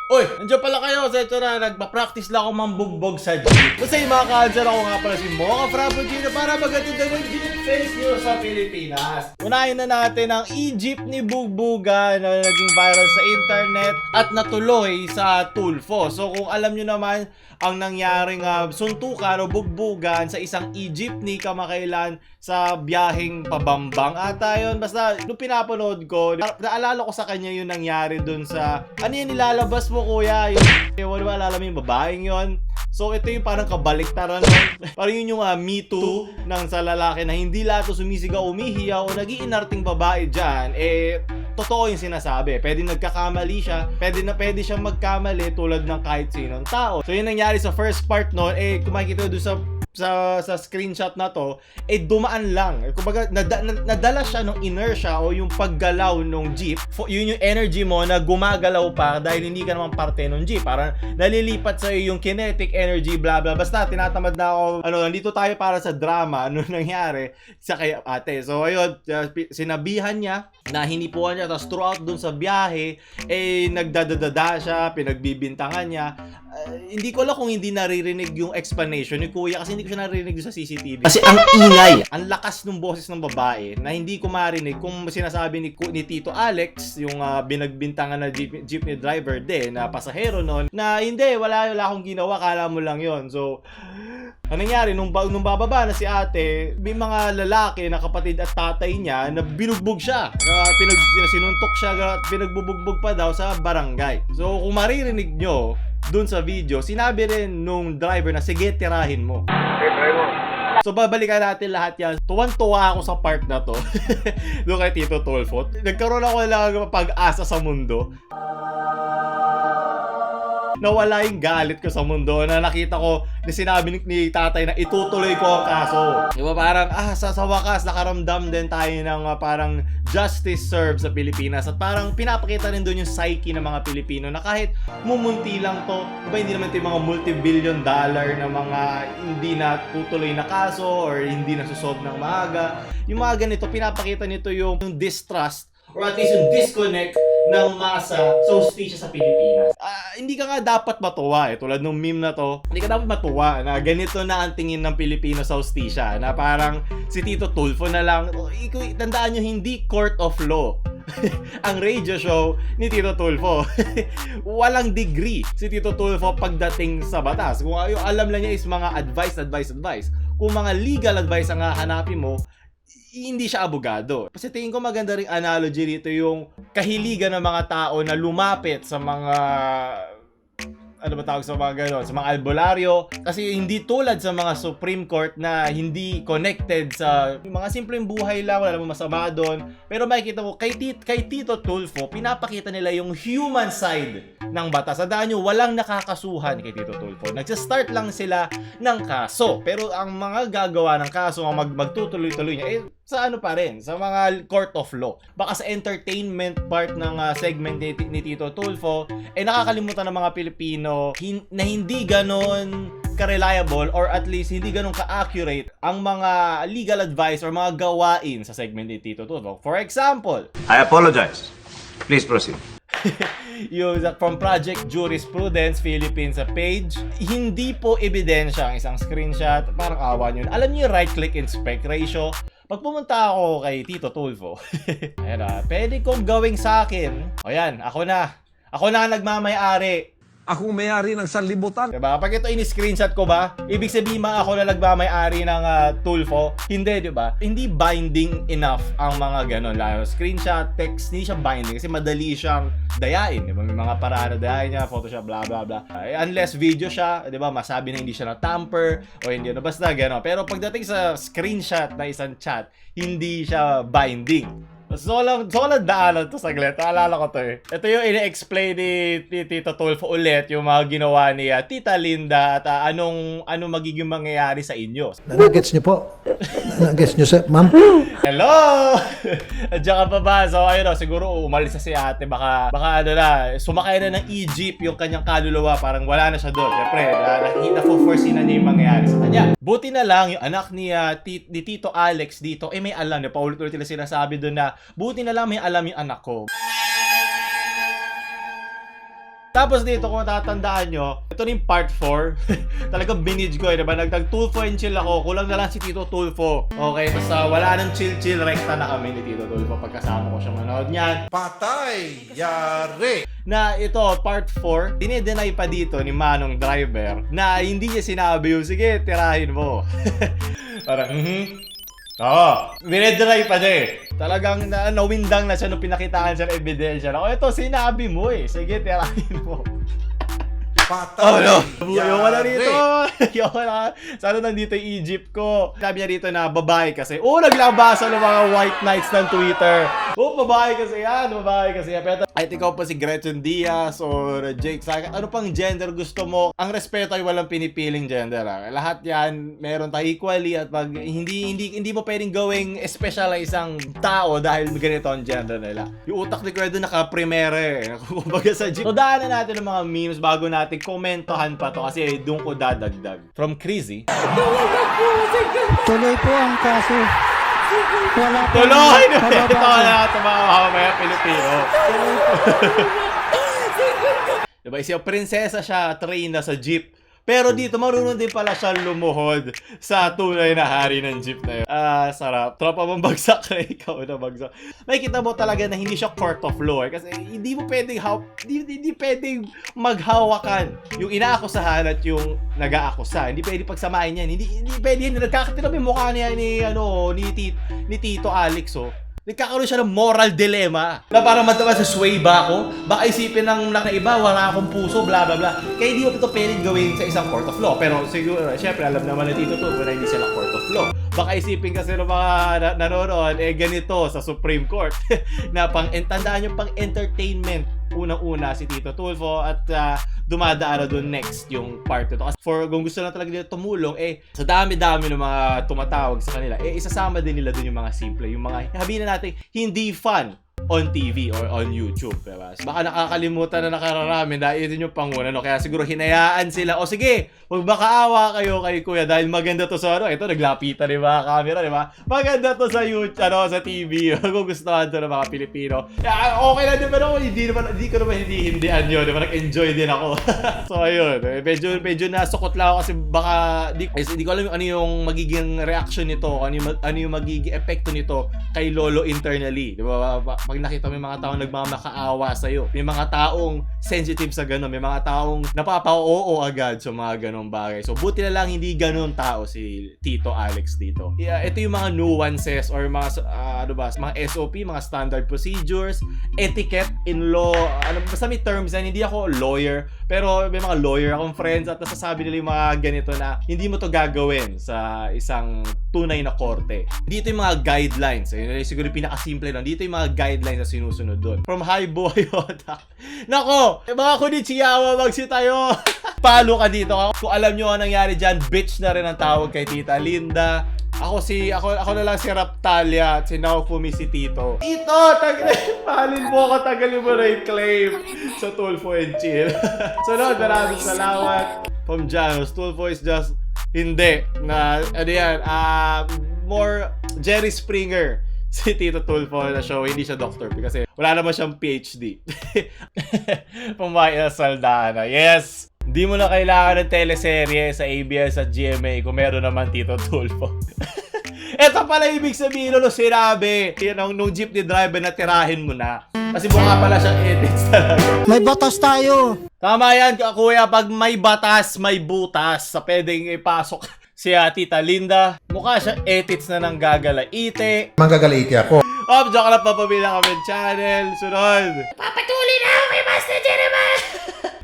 Uy, nandiyan pala kayo. So ito na, nagpa-practice lang ako mambugbog sa jeep. Basta yung mga ka-answer, ako nga pala si Mocha Frappuccino para magatinda ng jeep fake news sa Pilipinas. Unahin na natin ang e-jeep ni Bugbuga na naging viral sa internet at natuloy sa Tulfo. So kung alam nyo naman ang nangyaring suntukan o bugbugan sa isang e-jeepney kamakailan sa biyaheng pabambang ata yun. Basta nung pinapanood ko, naalala ko sa kanya yung nangyari dun sa ano yung nilalabas mo kuya, yung wala alala mo yung babaeng yun. So ito yung parang kabaliktaran nun. Parang yun yung Me Too ng sa lalaki na hindi lahat sumisigaw, umihiyaw o nag-iinarting babae dyan, totoo yung sinasabi. Pwede nagkakamali siya, pwede siyang magkamali tulad ng kahit sinong tao. So yun nangyari sa first part nun, kung makikita doon sa screenshot na to, dumaan lang. Kumbaga, nadala siya ng inertia o yung paggalaw ng jeep. Yun yung energy mo na gumagalaw pa dahil hindi ka naman parte ng jeep. Parang nalilipat sa'yo yung kinetic energy, blah blah. Basta tinatamad na ako, nandito tayo para sa drama, ano nangyari sa kay ate. So ayun, sinabihan niya na hinipuan niya, tapos throughout dun sa biyahe, nagdadadada siya, pinagbibintangan niya. Hindi ko alam kung hindi naririnig yung explanation ni kuya kasi hindi ko siya naririnig sa CCTV. Kasi ang ingay, ang lakas ng boses ng babae na hindi ko marinig kung sinasabi ni Tito Alex, yung binagbintangan na jeepney driver din, na pasahero nun, na hindi, wala akong ginawa, kala mo lang yon. So, ano nangyari, nung bababa na si ate, may mga lalaki na kapatid at tatay niya na binugbog siya. Sinuntok siya at pinagbubugbog pa daw sa barangay. So, kung maririnig nyo, dun sa video, sinabi rin nung driver na sige, tirahin mo. Okay, try mo. So babalikan natin lahat yan. Tuwan-tuwa ako sa part na to. Doon kay Tito Tulfo. Nagkaroon ako lang pag-asa sa mundo. Nawala yung galit ko sa mundo na nakita ko na sinabi ni tatay na itutuloy ko ang kaso. Diba parang sa wakas nakaramdam din tayo ng parang justice served sa Pilipinas at parang pinapakita rin doon yung psyche ng mga Pilipino na kahit mumunti lang to, diba hindi naman ito yung mga multi-billion dollar na mga hindi na tutuloy na kaso or hindi na susolve ng maaga. Yung mga ganito, pinapakita nito yung distrust or at least yung disconnect ng masa sa hustisya sa Pilipinas. Hindi ka nga dapat matuwa tulad ng meme na to. Hindi ka dapat matuwa na ganito na ang tingin ng Pilipino sa hustisya, na parang si Tito Tulfo na lang. Tandaan nyo, hindi court of law ang radio show ni Tito Tulfo. Walang degree si Tito Tulfo pagdating sa batas. Kung alam lang niya is mga advice. Kung mga legal advice ang hahanapin mo, hindi siya abogado. Kasi tingin ko maganda ring analogy dito yung kahiligan ng mga tao na lumapit sa mga ano ba tawag sa mga gano'n, sa mga albularyo. Kasi hindi tulad sa mga Supreme Court na hindi connected sa mga simpleng buhay lang, wala namang masama doon. Pero makikita mo, kay Tito Tulfo, pinapakita nila yung human side ng batas. Tandaan nyo, walang nakakasuhan kay Tito Tulfo. Nagsa-start lang sila ng kaso. Pero ang mga gagawa ng kaso, ang magtutuloy-tuloy niya, sa ano pa rin, sa mga court of law. Baka sa entertainment part ng segment ni Tito Tulfo, nakakalimutan ng mga Pilipino na hindi ganon ka-reliable or at least hindi ganon ka-accurate ang mga legal advice or mga gawain sa segment ni Tito Tulfo. For example, I apologize. Please proceed. yung from Project Jurisprudence Philippines sa page, hindi po ebidensya ang isang screenshot. Parang awa nyo. Alam niyo yung right-click inspect ratio? Pag pumunta ako kay Tito Tulfo, ayan pwede kong gawing sa akin. O yan, ako na ang nagmamay-ari. Akong may-ari ng sanlibutan. Diba? Kapag ito ini-screenshot ko ba, ibig sabihin ba ako na nagmamay-ari ng Tulfo? Hindi, diba? Hindi binding enough ang mga ganon. Screenshot, text, hindi siya binding kasi madali siyang dayain. Diba? May mga paraan na dayain niya, Photoshop, blah, blah, blah. Unless video siya, diba? Masabi na hindi siya na-tamper o hindi, basta ganon. Pero pagdating sa screenshot na isang chat, hindi siya binding. So lang daanan to saglit. Naalala ko to Ito yung ini-explain ni Tito Tulfo ulit, yung mga ginawa ni Tita Linda at anong magiging mangyayari sa inyo. Nagets niyo po? Nagets niyo, sir, ma'am? Hello! Andiyan ka pa ba? So ayun siguro umalis na si ate. Baka sumakay na ng e-jeep yung kanyang kaluluwa. Parang wala na siya doon. Siyempre, na-foresee na niya yung mangyayari sa kanya. Buti na lang yung anak ni Tito Alex dito, may alam. Paulit-ulit nila sinasabi doon na buti na lang may alam yung anak ko. Tapos dito, kung tatandaan nyo, ito na yung part 4. Talagang binidge ko diba? Nagtag-Tulfo and chill ako. Kulang na lang si Tito Tulfo. Okay, tapos wala nang chill-chill, rekta na kami ni Tito Tulfo pagkasama ko siyang manood niyan. Patay! Yari! Na ito, part 4, dinideny pa dito ni Manong Driver na hindi niya sinabi yung, sige, tirahin mo. Parang, oo, dinideny pa niya eh. Talagang nawindang na siya nung pinakitaan siya ng ebidensya. Ako, ito, sinabi mo eh. Sige, tirahin mo. Patay! Oh no! Ayoko na rito! Ayoko na. Sana nandito yung Egypt ko. Sabi niya rito na babae kasi. Naglabasan ng mga white knights ng Twitter. Babae kasi yan. Babae kasi yan. Pero kahit ikaw pa si Gretchen Diaz or Jake Saga, ano pang gender gusto mo? Ang respeto ay walang pinipiling gender. Lahat yan, meron tayo equally at pag hindi mo pwedeng gawing special na isang tao dahil ganito ang gender nila. Yung utak ni Credo naka-primere. Kumbaga sa Jeep. So daanan natin ng mga memes bago natin komentohan pa to kasi doon ko dadagdag. From Crazy. Tuloy po ang kaso. Wala po. Tuloy! Ito na ito mga mamaya Pilipino. Diba, isang prinsesa siya, train na sa jeep. Pero dito, marunong din pala siya lumuhod sa tunay na hari ng jeep na yun. Sarap. Tropa mong bagsak na ikaw na bagsak. May kita mo talaga na hindi siya court of law eh. Kasi hindi mo pwedeng, hindi pwedeng maghawakan yung inaakusahan at yung nag-aakusa. Hindi pwedeng pagsamahin yan. Hindi pwede yan. Nagkakatira yung mukha niya ni Tito Alex, oh. Nagkakaroon siya ng moral dilemma na parang mataba sa sway ba ako? Baka isipin ng iba, wala akong puso, bla bla bla. Kaya hindi mo ito pwedeng gawin sa isang court of law. Pero siguro, syempre, alam naman na dito to na hindi sila court of law. Baka isipin kasi ng mga nanonood, ganito sa Supreme Court. Na tandaan nyo, pang entertainment unang-una si Tito Tulfo at dumadaan na doon next yung part ito. Kasi kung gusto lang talaga nila tumulong, sa dami-dami ng mga tumatawag sa kanila, isasama din nila doon yung mga simple, yung mga, sabihin na natin, hindi fun on TV or on YouTube, diba? Baka nakakalimutan na nakararami dahil yun yung panguna, no? Kaya siguro hinayaan sila, o sige, huwag makaawa kayo kay Kuya dahil maganda to sa ito naglapitan yung mga camera, diba? Maganda to sa YouTube, sa TV, kung gustuhan to ng mga Pilipino. Okay lang din, pero hindi ko naman hindihan yun, diba? Nag-enjoy din ako. So ayun, medyo nasukot lang ako kasi baka hindi ko alam ano yung magiging reaction nito, ano yung magiging epekto nito kay Lolo internally, diba? Pag nakita mo yung mga taong nagmamakaawa sa'yo, may mga taong sensitive sa gano'n, may mga taong napapa-oo agad sa mga gano'ng bagay. So buti na lang hindi gano'ng tao si Tito Alex dito. Ito yung mga nuances or mga mga SOP, mga standard procedures, etiquette in law, basta may terms yan. Hindi ako lawyer, pero may mga lawyer akong friends at nasasabi nila yung mga ganito na hindi mo to gagawin sa isang tunay na korte. Dito yung mga guidelines. Siguro yung pinakasimple lang. Dito yung mga guidelines na sinusunod doon. From Haibo Ayota. Nako! Mga kunichiyawa, magsi tayo! Palo ka dito. Kung alam nyo ang nangyari dyan, bitch na rin ang tawag kay Tita Linda. Ako na lang si Raptalia at si Naofumi si Tito. Tito! Pahalin mo ako, tagalin mo na yung claim sa Tulfo and Chill. Sunod, maraming salamat. From Janos, Tulfo is just hindi. More Jerry Springer si Tito Tulfo na show, hindi siya doctor kasi wala naman siyang PhD. Pumayas Saldana. Yes! Hindi mo na kailangan ng teleserye sa ABS at GMA kung meron naman Tito Tulfo. Ito pala ibig sabihin nung sinabi nung jeepney driver na tirahin mo na. Kasi mukha pala siyang edits talaga. May batas tayo. Tama yan, kuya. Pag may batas, may butas sa pwedeng ipasok si Tita Linda. Mukha siya edits na nang gagalaite. Manggagalaiti ako. Joke lang, papabila kami channel. Sunod. Papatuloy na ako kay Master Jeremiah.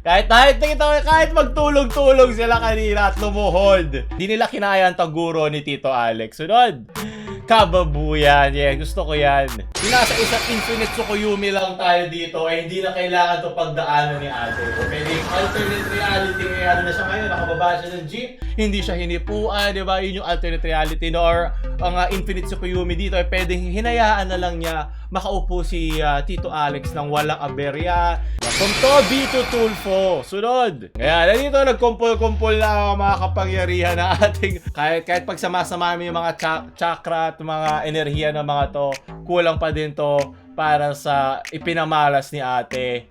kahit magtulog-tulog sila kanina at lumuhod. Hindi nila kinaya ang taguro ni Tito Alex. Sunod. Kababuyan. Yeah, gusto ko yan. Nasa isang infinite Tsukuyomi lang tayo dito ay hindi na kailangan ito pagdaanan ni ate. O pwede yung alternate reality kaya na siya ngayon, nakababa siya ng jeep, hindi siya hinipuan, di ba? Yun yung alternate reality no? Or ang infinite Tsukuyomi dito ay pwedeng hinayaan na lang niya makaupo si Tito Alex ng walang aberya. From Toby to Tulfo. Sunod. Kaya nandito nagkumpul-kumpul na mga kapangyarihan na ating kahit pagsama-sama yung mga chakra at mga enerhiya ng mga to, kulang pa din to para sa ipinamalas ni ate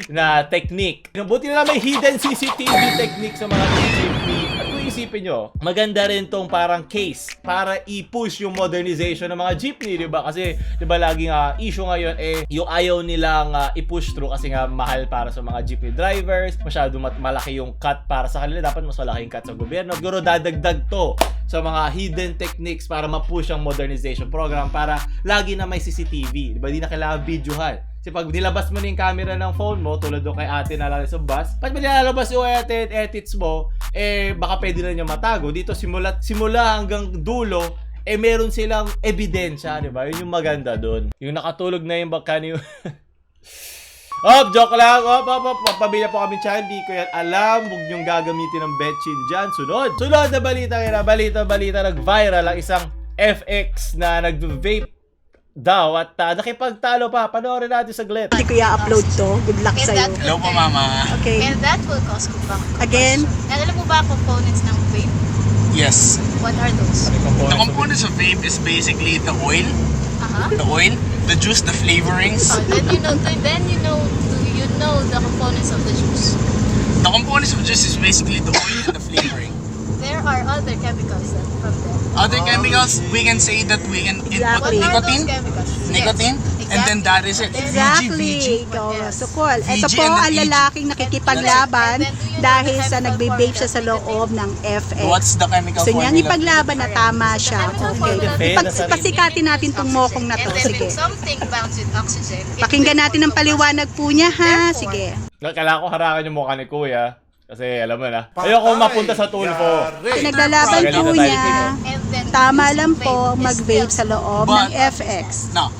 na technique. Buti na lang may hidden CCTV technique sa mga jeepney. At kung isipin nyo, maganda rin tong parang case para i-push yung modernization ng mga jeepney, di ba? Kasi, di ba, laging issue ngayon yung ayaw nilang i-push through kasi nga mahal para sa mga jeepney drivers, masyado malaki yung cut para sa kanila, dapat mas malaki yung cut sa gobyerno. Siguro dadagdag to sa mga hidden techniques para ma-push ang modernization program para lagi na may CCTV. Di ba? Di na kailangan videohan. Kasi pag nilabas mo na yung camera ng phone mo, tulad doon kay ate na lang sa bus, pag nilalabas yung edits mo, baka pwede na niya matago. Dito simula hanggang dulo, meron silang ebidensya, di ba? Yun yung maganda doon. Yung nakatulog na yung baka yung... joke lang. Pabila po kami dyan. Di ko yan alam. Huwag niyong gagamitin ng betchin dyan. Sunod na balita kaya. Balita. Nag-viral ang isang FX na nag-vape daw at nakipagtalo pa. Panoorin natin saglit. Hindi ko i-upload to. Good luck sa'yo. Hello po, Mama. Okay. And that will cause kupang. Again? Alam mo ba ang components ng vape? Yes. What are those? The components of vape is basically the oil, the juice, the flavorings. Oh, then you know the components of the juice. The components of juice is basically the oil and the flavoring. There are other chemicals that from them. Other chemicals, we can say that we can input Exactly. What are those nicotine, chemicals? nicotine, Yes, and then that is it. Exactly. Ikaw, Yes. Sukol. Ito VG po and ang then EG. lalaki nakikipaglaban And then do you know dahil the sa chemical nagbe-vape siya sa formula? loob ng FX. What's the chemical Gusto niyang formula? ipaglaban na tama siya. Chemical Okay. formula. Pasikatin natin tong mokong na to. And then Sige. when something bounds with oxygen, it Pakinggan will natin ang form a paliwanag po niya ha. Therefore, Sige. Kailangan ko harakan yung mukha ni Kuya. Kasi alam mo na. Ayoko mapunta sa tulpo. Pinaglalaban Galing po na tayo. niya. And then Tama use lang vape po is mag-vape still- sa loob But- ng FX. No,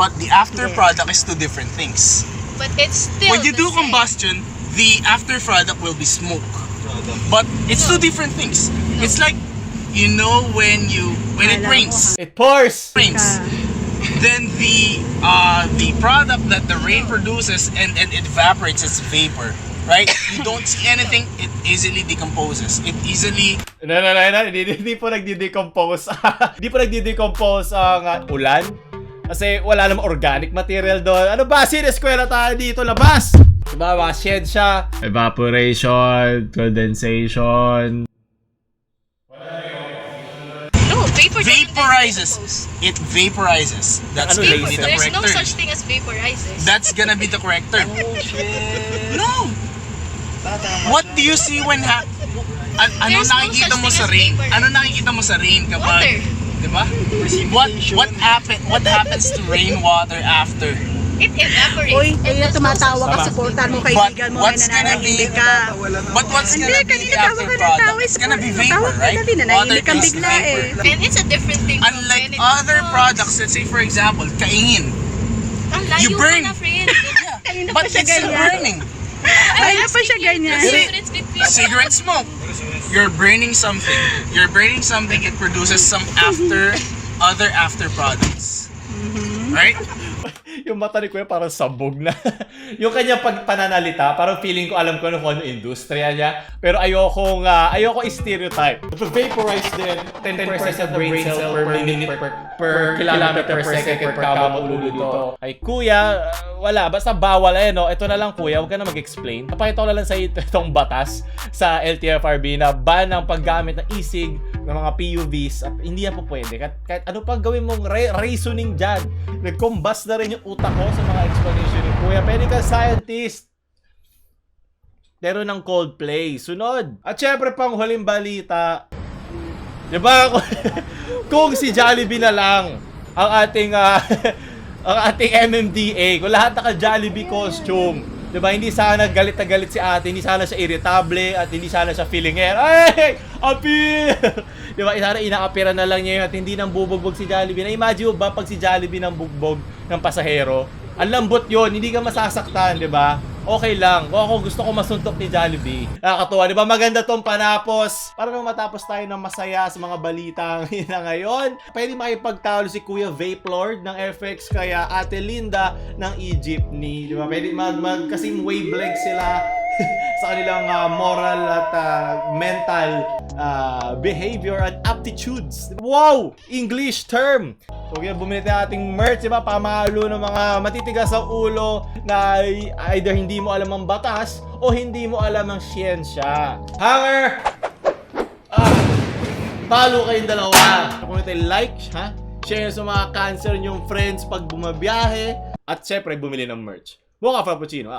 but the after product is two different things. But it's still When you the do same. combustion, the after product will be smoke. But it's two different things. It's like, when it rains, It pours! then the product that the rain produces and it evaporates, it's vapor, right? You don't see anything, it easily decomposes. It easily No. Hindi po nagdi-decompose. Hindi po nagdi-decompose ang ulan. Kasi wala namang organic material doon. Ano ba? Sineskwela tayo dito. Labas! Diba? Mga siya. Evaporation, condensation. No, vapor doesn't vaporizes. decompose. It vaporizes. That's Ano, gonna laser? be the There's correct no term. such thing as vaporizers. That's gonna be the correct term. No. What do you see when ano There's no nakikita such mo thing sa as rain? vapor. Ano nakikita mo sa rain Water. kapag, 'di ba? What happens to rainwater after? It evaporates. Uy, And kaya there's tumatawa no ka, such supportan mo But kaibigan mo, may what's gonna be nananahimik ka. But what's Hindi, gonna be kanina the tawa after ka ng product? tawa. It's gonna be Tawa vapor, ka right? dali, nanahimik kang is bigla vapor. eh. And it's a different thing from Unlike when it other becomes- products, let's say for example, kaingin. Ang layo You mo burn. na, friend. Kanina But pa siya it's still ganyan. burning. Kanina pa siya ganyan. The difference between Cigarette smoke. You're burning something. It produces some other after products. Right? Yung mata ni Kuya parang sabog na. Yung kanyang pananalita, parang feeling ko alam ko ano kung ano industriya niya. Pero ayoko stereotype. Vaporize din 10% of brain cell per minute per kilometer per second per kama ulo dito. Ay Kuya, wala. Basta bawal no? Ito na lang Kuya, huwag ka na mag-explain. Napakita ko na lang sa itong batas sa LTFRB na ban ang paggamit ng isig ng mga PUVs at hindi yan po pwede. Kahit ano pang gawin mong reasoning dyan, nag-combust na rin yung utak ko sa mga explanation ni Kuya. Pwede ka scientist. Pero ng Coldplay. Sunod. At syempre pang huling balita. Diba? Kung si Jollibee na lang ang ating ang ating MMDA, kung lahat naka-Jollibee costume, diba? Hindi sana galit na galit si ate, hindi sana siya irritable, at hindi sana siya feeling ay! Appeal! Diba? Sana ina-appearan na lang niya yun at hindi nang bubugbog si Jollibee. Na-imagine mo ba pag si Jollibee nang bugbog ng pasahero? Ang lambot yun, hindi ka masasaktan, diba? Okay lang. Kung ako gusto ko masuntok ni Jollibee. Nakakatuwa, diba? Maganda tong panapos. Para nang matapos tayo ng masaya sa mga balita na ngayon. Pwede makipagtalo si Kuya Vape Lord ng FX kaya Ate Linda ng Egyptney. Diba? Pwede kasing wavelength sila sa kanilang moral at mental behavior and aptitudes. Wow! English term! So kaya bumili tayo ating merch, diba? Pamalo ng mga matitigas sa ulo na either hindi mo alam ang batas o hindi mo alam ang siyensya. Hanger! Follow kayong dalawa. Kung ito like, ha? Share sa mga cancer nyong friends pag bumabiyahe. At syempre, bumili ng merch. Mocha Frappuccino.